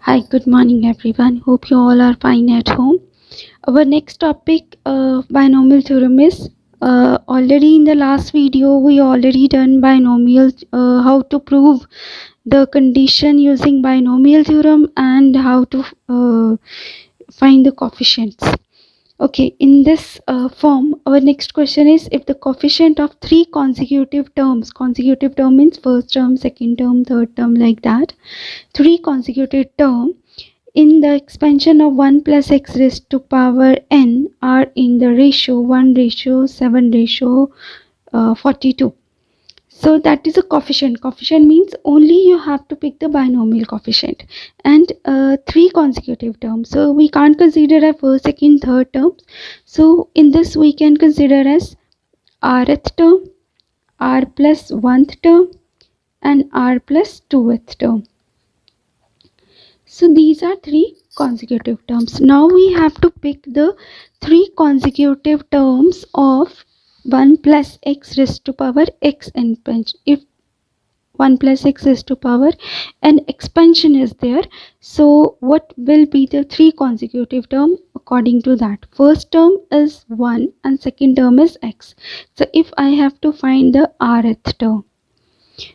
Hi, good morning everyone. Hope you all are fine at home. Our next topic, binomial theorem is already in the last video we already done binomial, how to prove the condition using binomial theorem and how to find the coefficients. Okay, in this form, our next question is if the coefficient of three consecutive term means first term, second term, third term, like that, three consecutive term in the expansion of 1 plus x raised to power n are in the ratio 1 ratio 7 ratio 42. So that is a coefficient. Coefficient means only you have to pick the binomial coefficient and three consecutive terms. So we can't consider a first, second, third terms. So in this we can consider as rth term, r plus 1th term and r plus 2th term. So these are three consecutive terms. Now we have to pick the three consecutive terms of 1 plus x raised to power x expansion. If 1 plus x raised to power n expansion is there, so what will be the three consecutive term according to that? First term is 1 and second term is x. So if I have to find the rth term,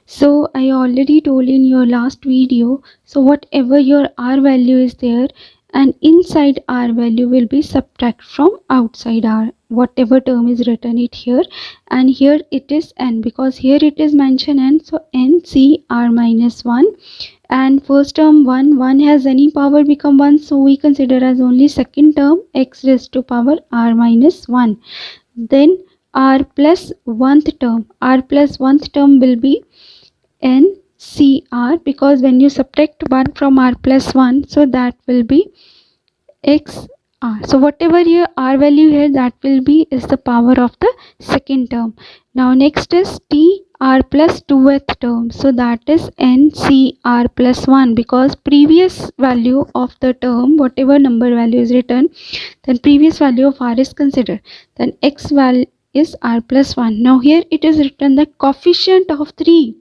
so I already told in your last video, so whatever your r value is there and inside r value will be subtract from outside r, whatever term is written it here, and here it is n because here it is mentioned n, so n c r minus 1, and first term 1 has any power become 1, so we consider as only second term x raised to power r minus 1. Then r plus 1th term will be NCR because when you subtract 1 from r plus 1, so that will be XR. So whatever your r value here, that will be is the power of the second term. Now next is TR plus 2th term. So that is NCR plus 1 because previous value of the term, whatever number value is written, then previous value of r is considered. Then X value is r plus 1. Now here it is written the coefficient of 3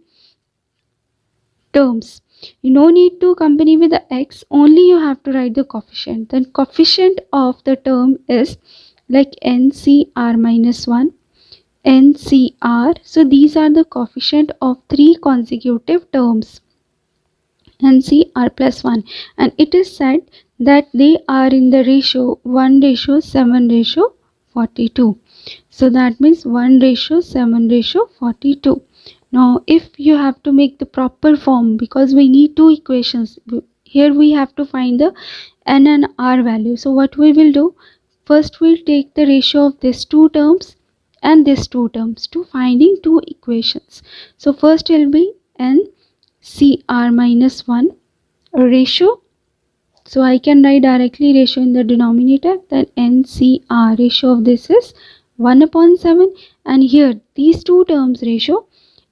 terms. You no need to accompany with the x, only you have to write the coefficient. Then coefficient of the term is like NCR minus 1, NCR. So these are the coefficient of three consecutive terms, NCR plus 1, and it is said that they are in the ratio 1 ratio 7 ratio 42. So that means 1 ratio 7 ratio 42. Now if you have to make the proper form, because we need two equations here, we have to find the n and r value. So what we will do, first we'll take the ratio of these two terms and these two terms to finding two equations. So first will be n cr minus 1 ratio, so I can write directly ratio in the denominator, then NCR ratio of this is 1 upon 7, and here these two terms ratio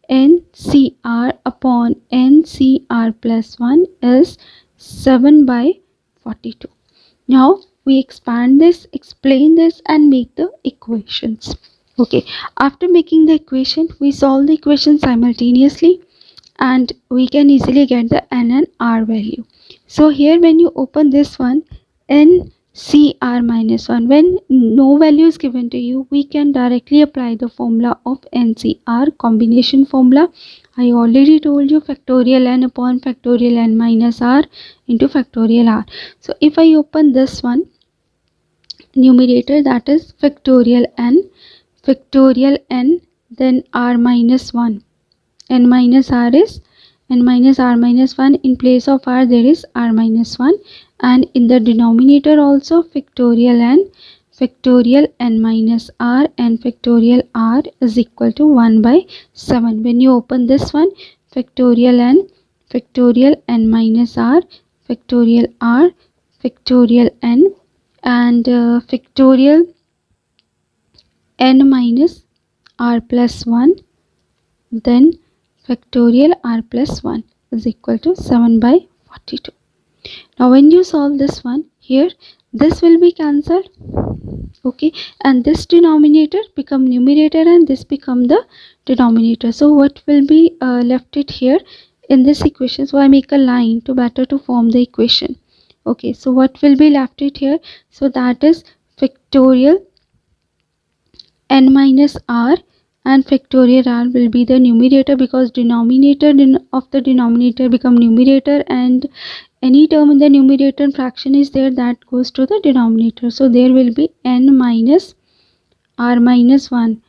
NCR upon NCR plus 1 is 7 by 42. Now we expand this, explain this and make the equations. Okay, after making the equation, we solve the equation simultaneously and we can easily get the n and r value. So here when you open this one, NCR minus 1, when no value is given to you, we can directly apply the formula of NCR, combination formula. I already told you factorial n upon factorial n minus r into factorial r. So if I open this one, numerator, that is factorial n, then r minus 1, n minus r is n minus r minus 1, in place of r there is r minus 1, and in the denominator also factorial n minus r, and factorial r is equal to 1 by 7. When you open this one, factorial n minus r, factorial n, and factorial n minus r plus 1, then factorial r plus 1 is equal to 7 by 42. Now when you solve this one, here this will be cancelled, okay, and this denominator become numerator and this become the denominator. So what will be left it here in this equation, so I make a line to better to form the equation. Okay, so what will be left it here? So that is factorial n minus r, and factorial r will be the numerator, because denominator of the denominator become numerator, and any term in the numerator fraction is there, that goes to the denominator. So there will be n minus r minus 1.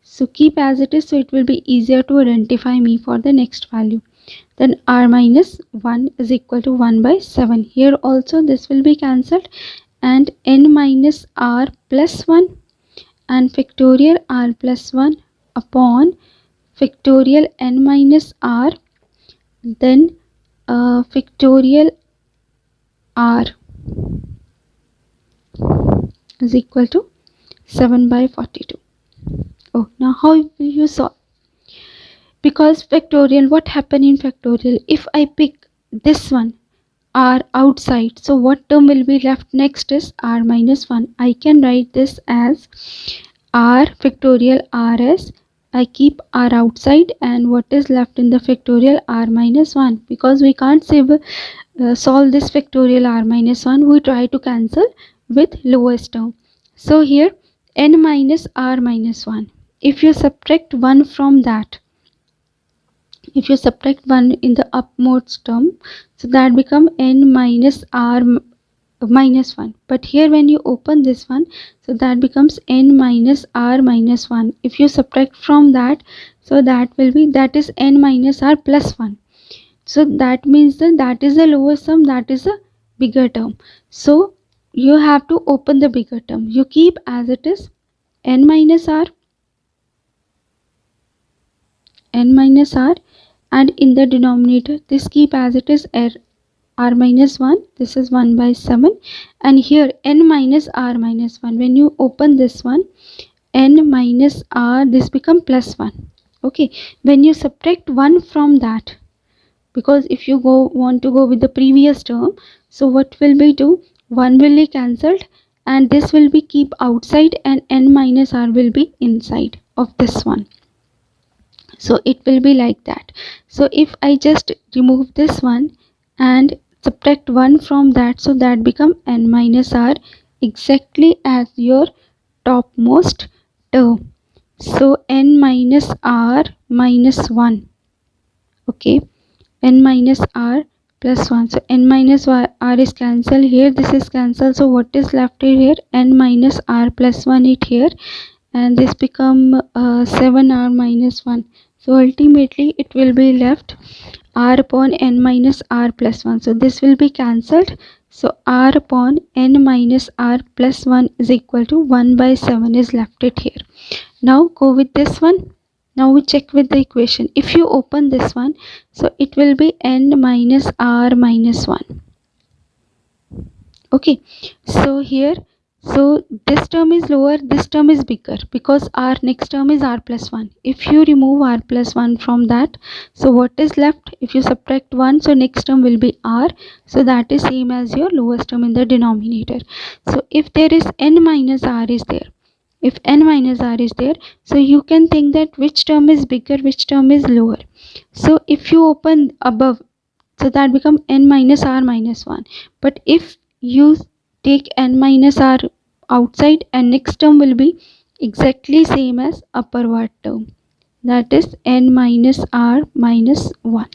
So keep as it is, so it will be easier to identify me for the next value. Then r minus 1 is equal to 1 by 7. Here also this will be cancelled, and n minus r plus 1 and factorial r plus 1 upon factorial n minus r, then factorial r is equal to 7 by 42. Oh, now how will you solve? Because factorial, what happened in factorial? If I pick this one r outside, so what term will be left next is r minus 1. I can write this as r factorial r as, I keep r outside, and what is left in the factorial r minus 1. Because we can't solve this factorial r minus 1, we try to cancel with lowest term. So here n minus r minus 1, if you subtract 1 from that, if you subtract 1 in the upmost term, so that become n minus r minus 1. But here when you open this one, so that becomes n minus r minus 1. If you subtract from that, so that will be, that is n minus r plus 1. So that means that is the lowest sum, that is a bigger term. So you have to open the bigger term. You keep as it is n minus r, and in the denominator this keep as it is r minus 1, this is 1 by 7, and here n minus r minus 1, when you open this one, n minus r, this become plus 1. Okay, when you subtract 1 from that, because if you want to go with the previous term, so what will be do, 1 will be cancelled, and this will be keep outside, and n minus r will be inside of this one. So it will be like that. So if I just remove this one and subtract 1 from that, so that become n minus r, exactly as your topmost term. So n minus r minus 1. Okay, n minus r plus 1. So n minus r is cancelled here, this is cancelled, so what is left here, n minus r plus 1 it here, and this become 7r minus 1. So ultimately it will be left r upon n minus r plus 1. So this will be cancelled. So r upon n minus r plus 1 is equal to 1 by 7 is left it here. Now go with this one. Now we check with the equation. If you open this one, so it will be n minus r minus 1. Okay, so here, so this term is lower, this term is bigger, because our next term is r plus 1. If you remove r plus 1 from that, so what is left? If you subtract 1, so next term will be r, so that is same as your lowest term in the denominator. So if there is n minus r is there, if n minus r is there, so you can think that which term is bigger, which term is lower. So if you open above, so that become n minus r minus 1. But if you take n minus r outside, and next term will be exactly same as upperward term, that is n minus r minus 1.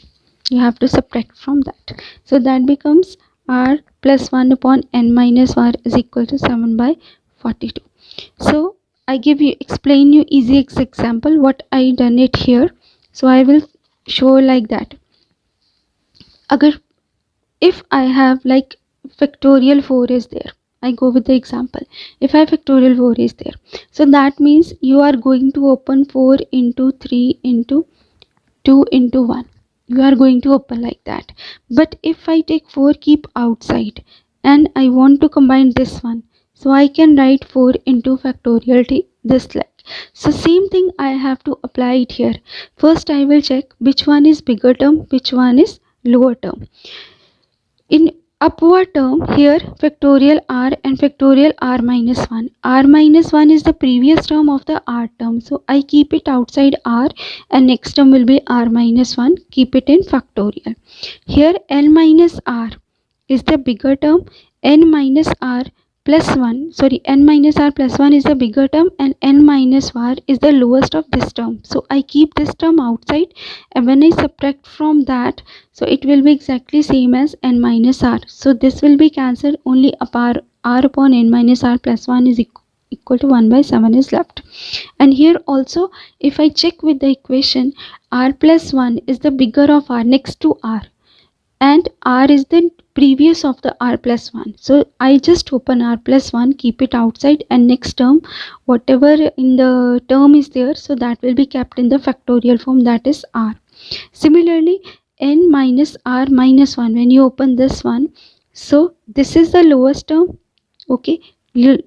You have to subtract from that. So that becomes r plus 1 upon n minus r is equal to 7 by 42. So I explain you easy example what I done it here. So I will show like that. If I have like factorial 4 is there, I go with the example. If I factorial 4 is there, so that means you are going to open 4 into 3 into 2 into 1. You are going to open like that. But if I take 4 keep outside and I want to combine this one, so I can write 4 into factorial t this like. So same thing I have to apply it here. First I will check which one is bigger term, which one is lower term. In upward term here, factorial r and factorial r minus 1. R minus 1 is the previous term of the r term, so I keep it outside r, and next term will be r minus 1, keep it in factorial. Here n minus r is the bigger term, n minus r plus 1, sorry, n minus r plus 1 is the bigger term, and n minus r is the lowest of this term. So I keep this term outside, and when I subtract from that, so it will be exactly same as n minus r. So this will be cancelled, only r upon n minus r plus 1 is equal to 1 by 7 is left. And here also, if I check with the equation, r plus 1 is the bigger of r next to r, and r is the previous of the r plus 1. So I just open r plus 1, keep it outside, and next term, whatever in the term is there, so that will be kept in the factorial form, that is r. Similarly, n minus r minus 1, when you open this one, so this is the lowest term, okay,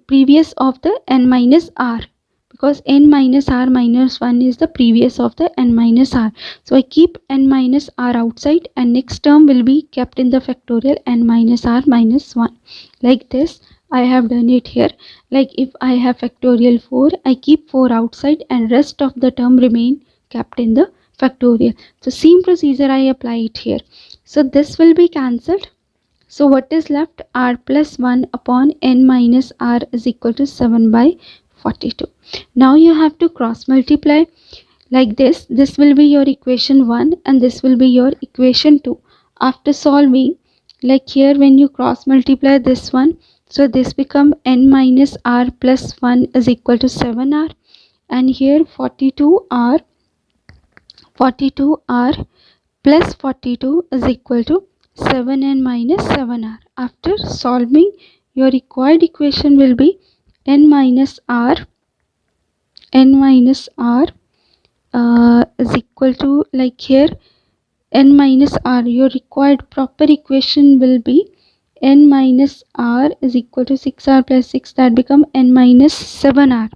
previous of the n minus r, because n minus r minus 1 is the previous of the n minus r. So I keep n minus r outside, and next term will be kept in the factorial n minus r minus 1. Like this I have done it here. Like if I have factorial 4, I keep 4 outside, and rest of the term remain kept in the factorial. So same procedure I apply it here. So this will be cancelled. So what is left? R plus 1 upon n minus r is equal to 7 by 42. Now you have to cross multiply like this. This will be your equation 1, and this will be your equation 2. After solving, like here, when you cross multiply this one, so this become n minus r plus 1 is equal to 7r, and here 42r plus 42 is equal to 7n minus 7r. After solving, your required equation will be n minus r is equal to, like here, n minus r, your required proper equation will be n minus r is equal to 6r plus 6, that become n minus 7r.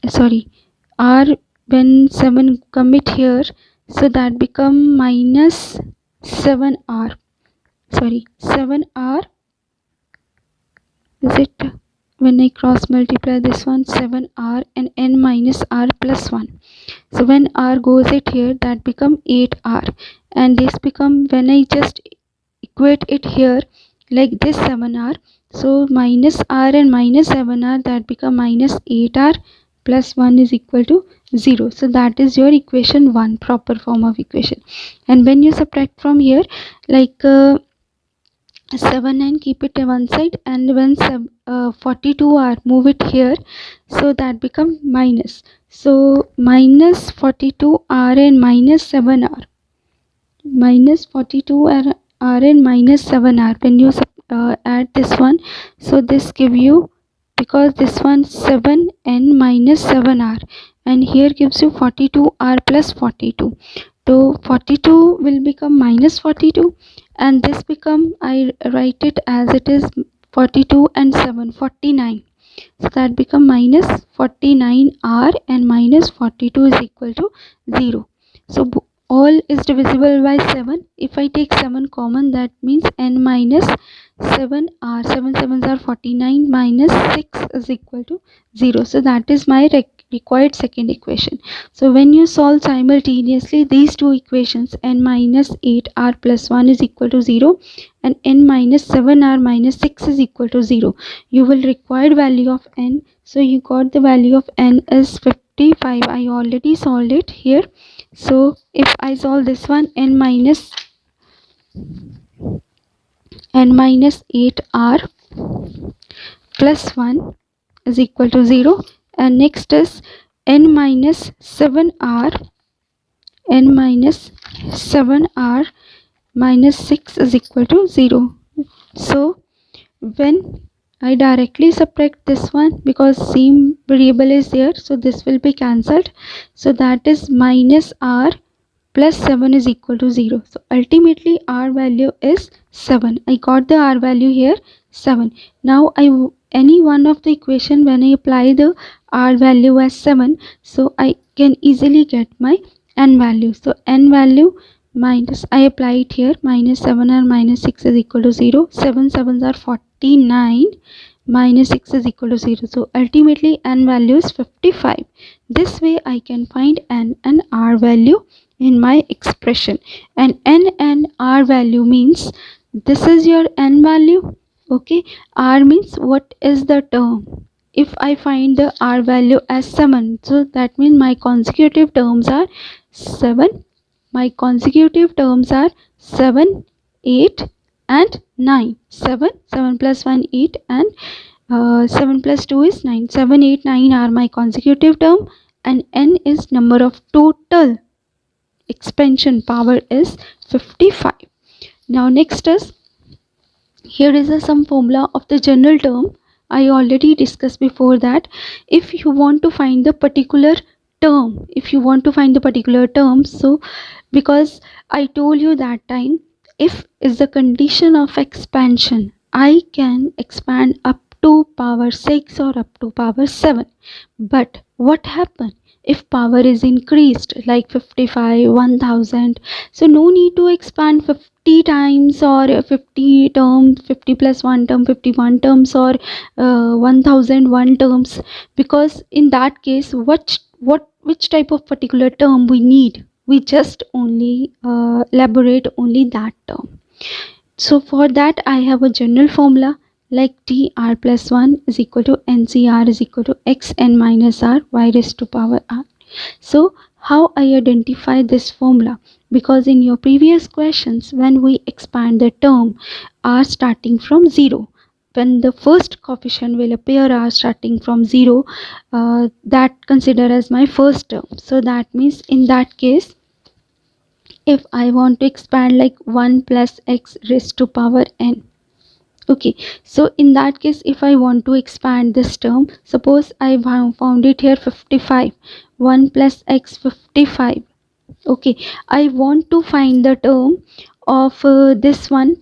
Sorry, r when 7 commit here, so that become minus 7r. Sorry, 7r, is it, when I cross multiply this one, 7r and n minus r plus 1. So when r goes it here, that become 8r, and this become, when I just equate it here like this, 7r, so minus r and minus 7r, that become minus 8r plus 1 is equal to 0. So that is your equation 1, proper form of equation. And when you subtract from here, like 7 and keep it one side, and when 42r, move it here, so that become minus. So minus 42r and minus 7r, minus 42r and minus 7r, when you add this one, so this give you, because this one 7n minus 7r, and here gives you 42r plus 42. So 42 will become minus 42, and this become, I write it as it is, 42 and 7, 49. So that become minus 49r, and minus 42 is equal to 0. So all is divisible by 7. If I take 7 common, that means n minus 7r, 7 7s are 49, minus 6 is equal to 0. So that is my required second equation. So when you solve simultaneously these two equations, n minus 8r plus 1 is equal to 0, and n minus 7r minus 6 is equal to 0, you will require value of n. So you got the value of n is 55. I already solved it here. So if I solve this one, n minus 8r plus 1 is equal to 0, and next is n minus 7r minus 6 is equal to 0. So when I directly subtract this one, because same variable is there, so this will be cancelled. So that is minus r plus 7 is equal to 0. So ultimately r value is 7. I got the r value here, 7. Now any one of the equation, when I apply the r value as 7, so I can easily get my n value. So n value minus, I apply it here, minus 7 or minus 6 is equal to 0. 7 sevens are 49, minus 6 is equal to 0. So ultimately n value is 55. This way I can find n and r value in my expression. And n and r value means this is your n value. Okay, r means what is the term. If I find the r value as 7, so that means my consecutive terms are 7. My consecutive terms are 7, 8 and 9. 7 plus 1 8 and 7 plus 2 is 9. 7, 8, 9 are my consecutive term, and n is number of total expansion power is 55. Now next is, here is some formula of the general term. I already discussed before that if you want to find the particular term, so because I told you that time, if is the condition of expansion, I can expand up to power 6 or up to power 7. But what happen if power is increased like 55, 1000? So no need to expand 50 times or 50 terms, 50 plus 1 term, 51 terms, or 1001 terms, because in that case which type of particular term we need, we just only elaborate only that term. So for that I have a general formula like tr plus 1 is equal to ncr is equal to xn minus r y raised to power r. So how I identify this formula? Because in your previous questions, when we expand the term r starting from 0, when the first coefficient will appear r starting from 0, that consider as my first term. So that means in that case, if I want to expand like 1 plus x raised to power n. Okay, so in that case, if I want to expand this term, suppose I found it here 55, 1 plus x 55. Okay, I want to find the term of this one,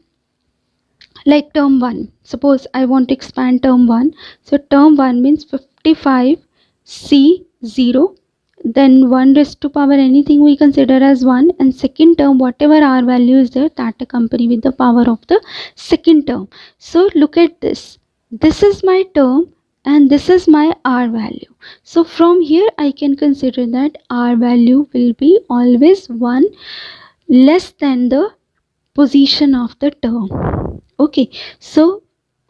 like term 1. Suppose I want to expand term 1. So term 1 means 55 c 0, then 1 raised to power anything we consider as 1, and second term whatever r value is there, that accompany with the power of the second term. So look at this, this is my term and this is my r value. So from here I can consider that r value will be always 1 less than the position of the term. Okay, so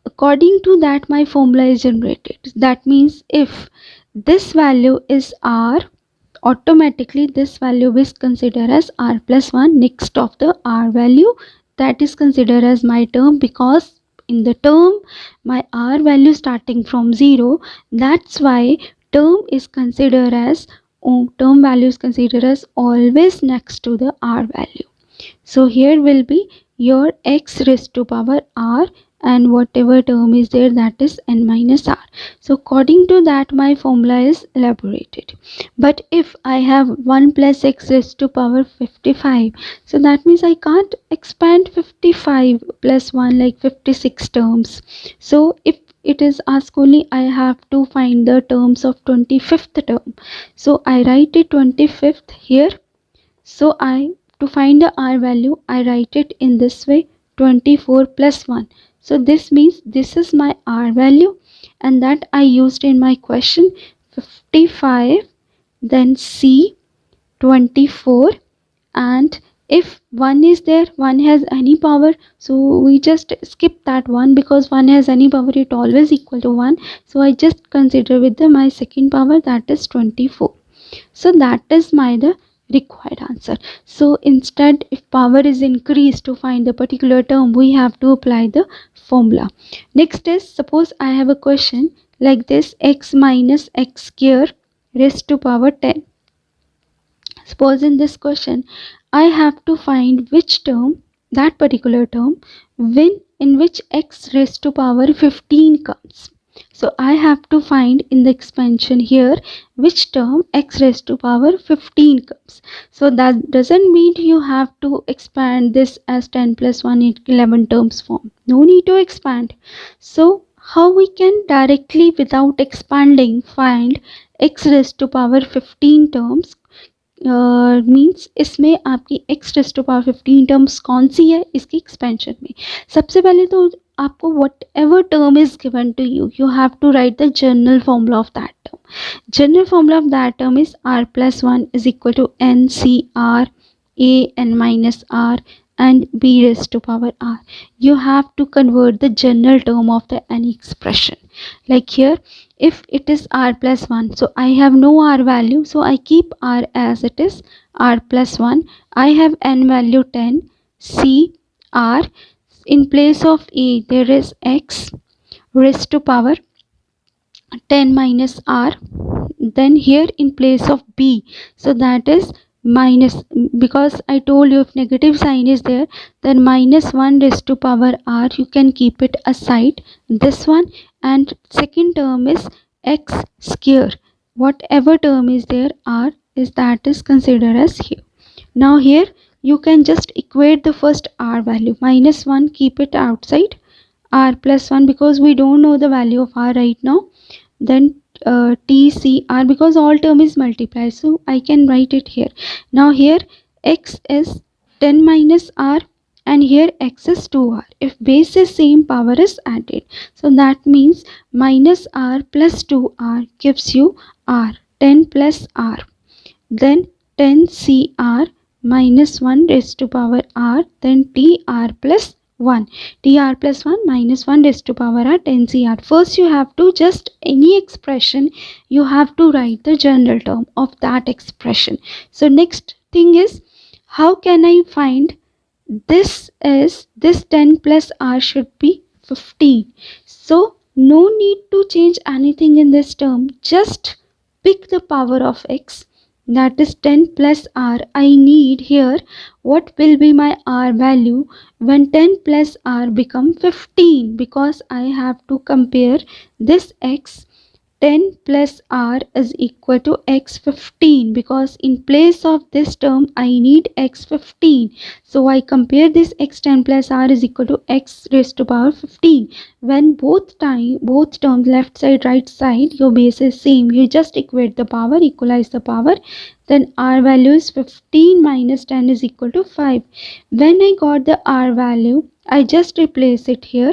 according to that my formula is generated. That means if this value is r, automatically this value is considered as r plus 1 next of the r value, that is considered as my term, because in the term my r value starting from 0, that's why term is considered as term value is considered as always next to the r value. So here will be your x raised to power r, and whatever term is there, that is n minus r. So according to that my formula is elaborated. But if I have 1 plus x raised to power 55, so that means I can't expand 55 plus 1 like 56 terms. So if it is asked only, I have to find the terms of 25th term. So I write it 25th here. So to find the r value, I write it in this way, 24 plus 1. So this means this is my r value, and that I used in my question, 55, then c 24, and if 1 is there, 1 has any power, so we just skip that one, because 1 has any power, it always equal to 1. So I just consider with my second power, that is 24. So that is the required answer. So instead, if power is increased, to find the particular term, we have to apply the formula. Next is, suppose I have a question like this, x minus x square raised to power 10. Suppose in this question I have to find which term, that particular term, in which x raised to power 15 comes. So I have to find in the expansion here which term x raised to power 15 comes. So that doesn't mean you have to expand this as 10 plus 1 in 11 terms form. No need to expand. So how we can directly without expanding find x raised to power 15 terms means इसमें आपकी x raise to power 15 terms कौन सी है इसकी expansion में। सबसे पहले तो आपको whatever term is given to you have to write the general formula of that term. General formula of that term is r plus 1 is equal to n c r a n minus r and b raised to power r. You have to convert the general term of the any expression. Like here, if it is r plus 1, so I have no r value, so I keep r as it is, r plus 1. I have n value 10, c r. In place of a there is x raised to power 10 minus r. Then here in place of b, so that is minus, because I told you if negative sign is there then minus 1 raised to power r, you can keep it aside, this one. And second term is x square, whatever term is there r is that is considered as here. Now here you can just equate the first r value, minus 1 keep it outside, r plus 1 because we don't know the value of r right now, then TCR because all term is multiplied, so I can write it here. Now here x is 10 minus r and here x is 2r. If base is same, power is added, so that means minus r plus 2r gives you r, 10 plus r. Then 10 CR minus 1 raised to power r, then TR plus 1, tr plus 1 minus 1 raised to power r, 10 cr. First you have to just any expression you have to write the general term of that expression. So next thing is, how can I find this? Is this 10 plus r should be 15, so no need to change anything in this term, just pick the power of x, that is 10 plus r. I need here what will be my r value when 10 plus r become 15, because I have to compare this x, 10 plus r is equal to x 15, because in place of this term I need x 15, so I compare this x 10 plus r is equal to x raised to power 15. When both terms left side right side your base is same, you just equate the power, equalize the power, then r value is 15 minus 10 is equal to 5. When I got the r value, I just replace it here,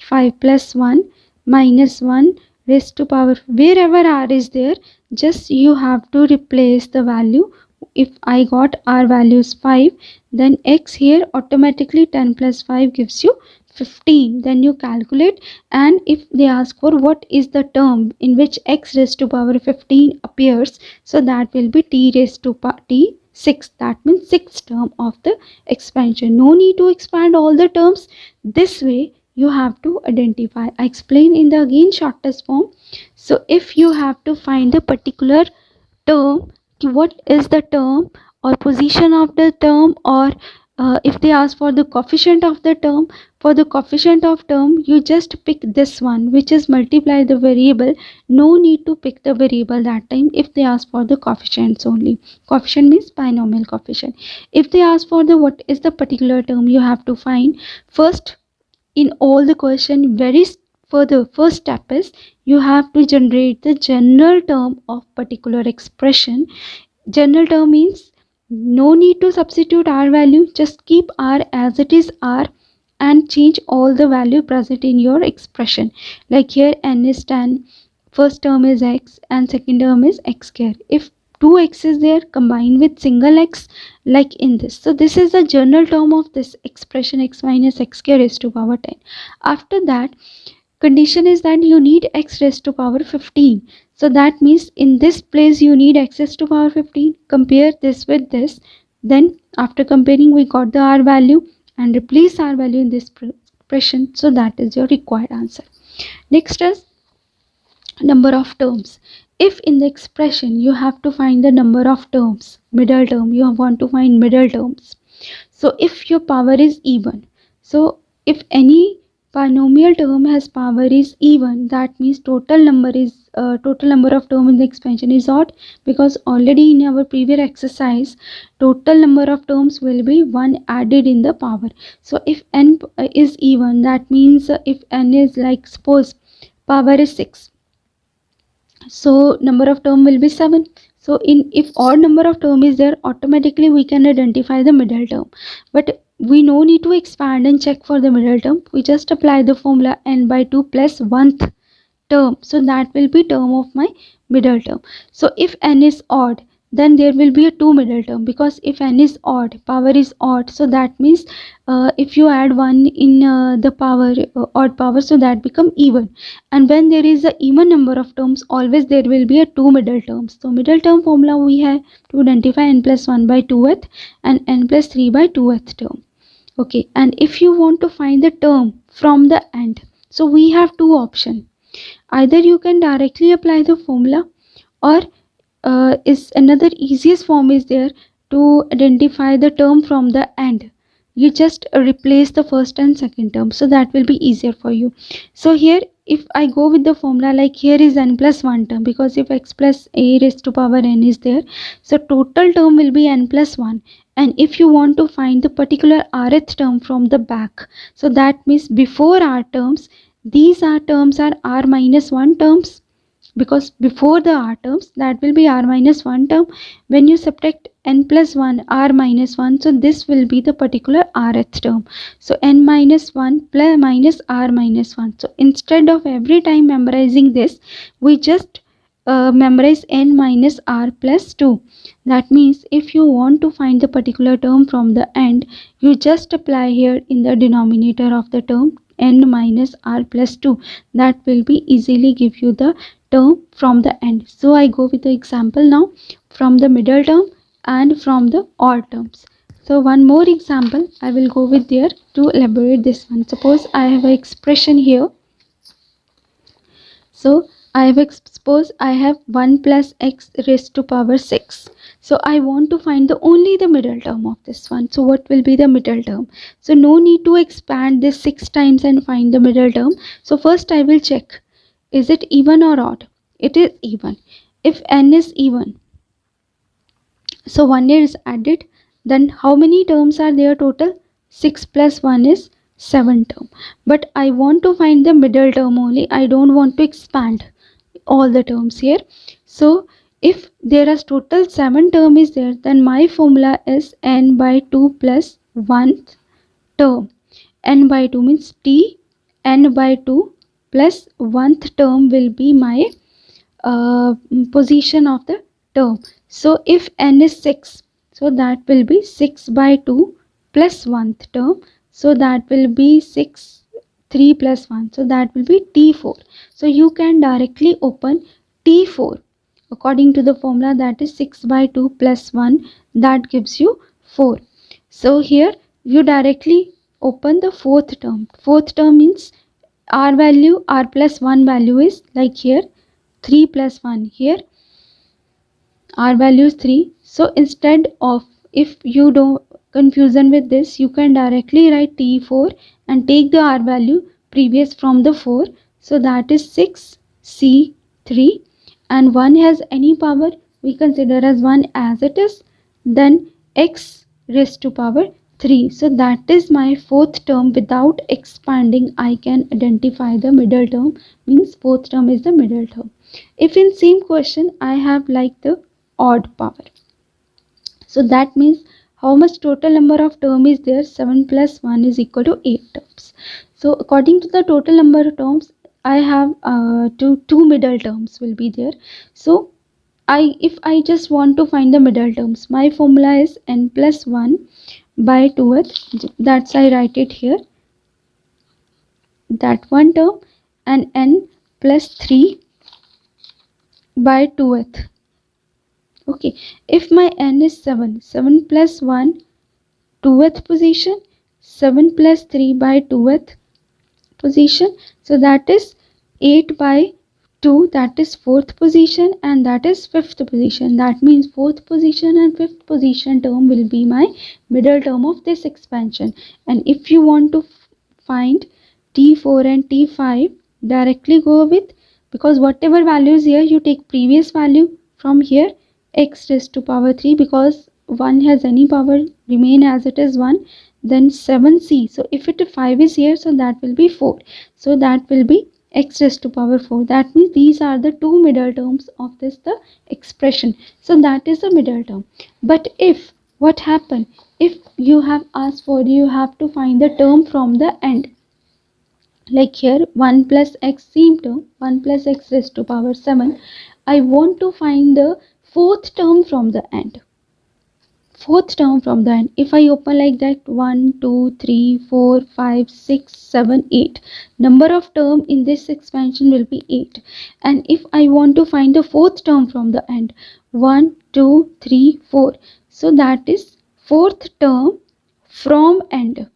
5 plus 1 minus 1 raised to power, wherever r is there just you have to replace the value. If I got r value is 5, then x here automatically 10 plus 5 gives you 15. Then you calculate, and if they ask for what is the term in which x raised to power 15 appears, so that will be t raised to power t 6, that means 6th term of the expansion. No need to expand all the terms, this way you have to identify. I explain in the again shortest form. So if you have to find the particular term, what is the term or position of the term, or if they ask for the coefficient of the term, for the coefficient of term you just pick this one which is multiply the variable, no need to pick the variable that time if they ask for the coefficients only. Coefficient means binomial coefficient. If they ask for the what is the particular term, you have to find first in all the question. For the first step is you have to generate the general term of particular expression. General term means no need to substitute r value, just keep r as it is r and change all the value present in your expression. Like here n is 10, first term is x and second term is x square. If two x is there, combine with single x like in this. So this is the general term of this expression, x minus x square raised to power 10. After that, condition is that you need x raised to power 15. So that means in this place you need x raised to power 15. Compare this with this. Then after comparing we got the r value and replace r value in this expression. So that is your required answer. Next is number of terms. If in the expression you have to find the number of terms, middle term, you want to find middle terms. So if your power is even, so if any binomial term has power is even, that means total number of term in the expansion is odd, because already in our previous exercise total number of terms will be 1 added in the power. So if n is even, that means if n is like suppose power is 6, so number of term will be 7. So if odd number of term is there, automatically we can identify the middle term. But we no need to expand and check for the middle term. We just apply the formula n by 2 plus 1th term, so that will be term of my middle term. So if n is odd, then there will be a 2 middle term, because if n is odd, power is odd, so that means if you add 1 in the power odd power, so that become even. And when there is a even number of terms, always there will be a 2 middle terms. So middle term formula we have to identify n plus 1 by 2th and n plus 3 by 2th term. Okay, and if you want to find the term from the end, so we have two options. Either you can directly apply the formula, or is another easiest form is there to identify the term from the end. You just replace the first and second term, so that will be easier for you. So here if I go with the formula, like here is n plus 1 term, because if x plus a raised to power n is there, so total term will be n plus 1. And if you want to find the particular rth term from the back, so that means before r terms, these r terms are r minus 1 terms, because before the r terms, that will be r minus 1 term. When you subtract n plus 1 r minus 1, so this will be the particular rth term. So n minus 1 plus minus r minus 1. So instead of every time memorizing this, we just memorize n minus r plus 2. That means if you want to find the particular term from the end, you just apply here in the denominator of the term n minus r plus 2. That will be easily give you the term from the end. So I go with the example now from the middle term and from the odd terms. So one more example I will go with there to elaborate this one. Suppose I have an expression here. So suppose I have 1 plus x raised to power 6. So I want to find only the middle term of this one. So what will be the middle term? So no need to expand this 6 times and find the middle term. So first I will check, is it even or odd? It is even. If n is even, so 1 is added, then how many terms are there total? 6 plus 1 is 7 term. But I want to find the middle term only. I don't want to expand all the terms here. So if there is total 7 term is there, then my formula is n by 2 plus 1th term. N by 2 means t, n by 2 plus 1th term will be my position of the term. So if n is 6, so that will be 6 by 2 plus 1th term. So that will be 6, 3 plus 1. So that will be t4. So you can directly open t4 according to the formula, that is 6 by 2 plus 1, that gives you 4. So here you directly open the fourth term. Fourth term means r value, r plus 1 value is like here 3 plus 1, here r value is 3. So instead of, if you don't confusion with this, you can directly write t4 and take the r value previous from the 4. So that is 6 c3, and 1 has any power, we consider as 1 as it is, then x raised to power 3. So that is my fourth term. Without expanding, I can identify the middle term, means fourth term is the middle term. If in same question I have like the odd power, so that means how much total number of term is there? 7 plus 1 is equal to 8 terms. So according to the total number of terms, I have two middle terms will be there. So if I just want to find the middle terms, my formula is n plus 1 by 2th. That's I write it here, that one term, and n plus 3 by 2th. Okay, if my n is 7, 7 plus 1 2th position, 7 plus 3 by 2th position, so that is 8 by 2, that is 4th position, and that is 5th position. That means 4th position and 5th position term will be my middle term of this expansion. And if you want to find t4 and t5, directly go with, because whatever values here, you take previous value from here, x raised to power 3, because 1 has any power, remain as it is 1, then 7c. So if it 5 is here, so that will be 4. So that will be x raised to power 4. That means these are the two middle terms of this the expression. So that is the middle term. But if what happen, if you have asked for, you have to find the term from the end. Like here 1 plus x same term, 1 plus x raised to power 7. I want to find the fourth term from the end. Fourth term from the end. If I open like that, 1 2 3 4 5 6 7 8, number of term in this expansion will be 8. And if I want to find the fourth term from the end, 1 2 3 4, so that is fourth term from end.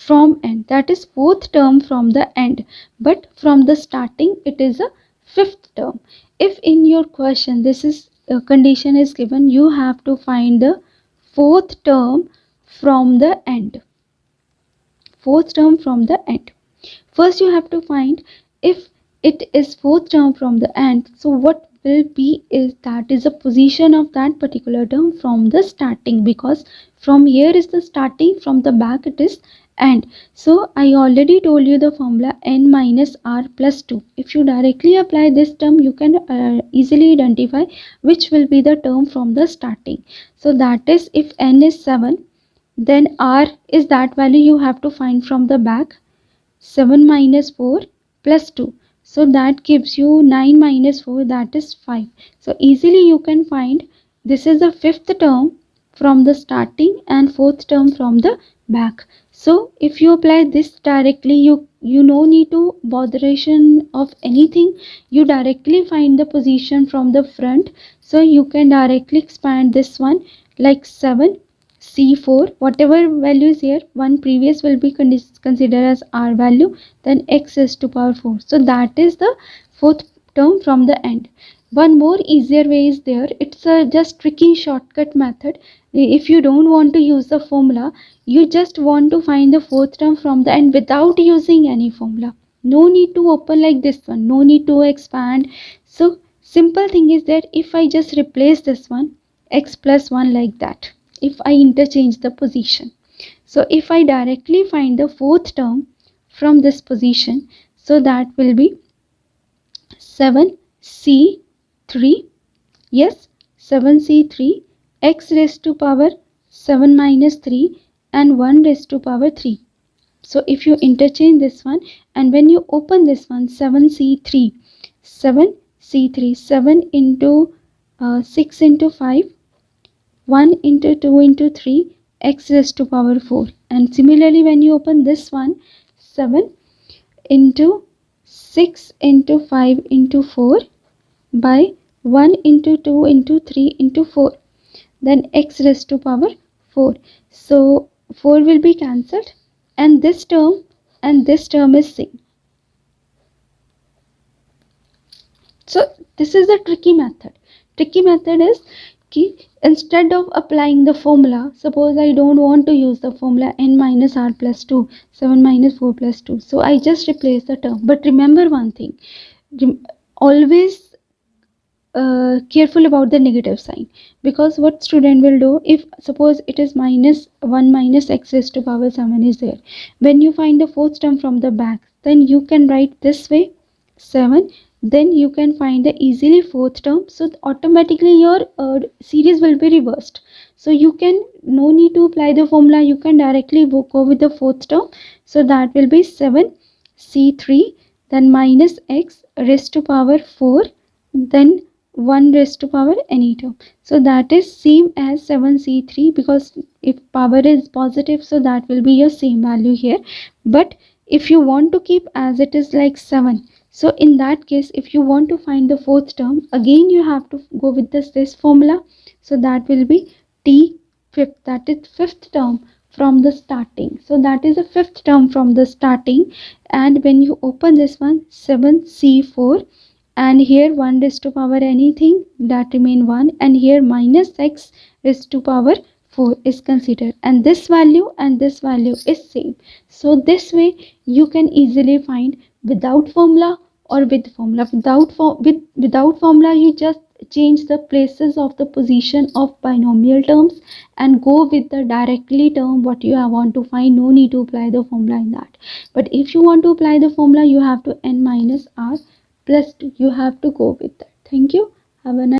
From end, that is fourth term from the end, but from the starting it is a fifth term. If in your question this is condition is given, you have to find the fourth term from the end. Fourth term from the end. First you have to find if it is fourth term from the end, so what will be is that is the position of that particular term from the starting, because from here is the starting, from the back it is end. So I already told you the formula n minus r plus 2. If you directly apply this term, you can easily identify which will be the term from the starting. So that is, if n is 7, then r is that value you have to find from the back. 7 minus 4 plus 2. So that gives you 9 minus 4, that is 5. So easily you can find this is the fifth term from the starting and fourth term from the back. So if you apply this directly, you no need to botheration of anything. You directly find the position from the front. So you can directly expand this one like 7 C4, whatever value is here, one previous will be considered as r value, then x raised to power 4. So that is the fourth term from the end. One more easier way is there. It's a just tricky shortcut method. If you don't want to use the formula, you just want to find the fourth term from the end without using any formula. No need to open like this one, no need to expand. So simple thing is that if I just replace this one x plus 1 like that, if I interchange the position. So if I directly find the fourth term from this position, so that will be 7c3, yes, 7c3, x raised to power 7 minus 3 and 1 raised to power 3. So if you interchange this one and when you open this one, 7c3, 7 into 6 into 5, 1 into 2 into 3, x raised to power 4. And similarly when you open this one, 7 into 6 into 5 into 4 by 1 into 2 into 3 into 4, then x raised to power 4. So 4 will be cancelled and this term is same. So this is the tricky method. Tricky method is instead of applying the formula, suppose I don't want to use the formula n minus r plus 2, 7 minus 4 plus 2. So I just replace the term. But remember one thing, always careful about the negative sign, because what student will do, if suppose it is minus 1 minus x raised to power 7 is there, when you find the fourth term from the back, then you can write this way 7, then you can find the easily fourth term, so automatically your series will be reversed. So you can no need to apply the formula, you can directly go with the fourth term. So that will be 7c3, then minus x raised to power 4, then 1 raised to power any term. So that is same as 7c3, because if power is positive, so that will be your same value here. But if you want to keep as it is like 7, so in that case, if you want to find the fourth term, again you have to go with this formula. So that will be t fifth, that is fifth term from the starting. So that is a fifth term from the starting. And when you open this one, 7c4, and here 1 raised to power anything, that remain 1, and here minus x raised to power 4 is considered, and this value is same. So this way you can easily find without formula or with formula. Without formula, you just change the places of the position of binomial terms and go with the directly term what you want to find. No need to apply the formula in that. But if you want to apply the formula, you have to n minus r plus 2. You have to go with that. Thank you. Have a nice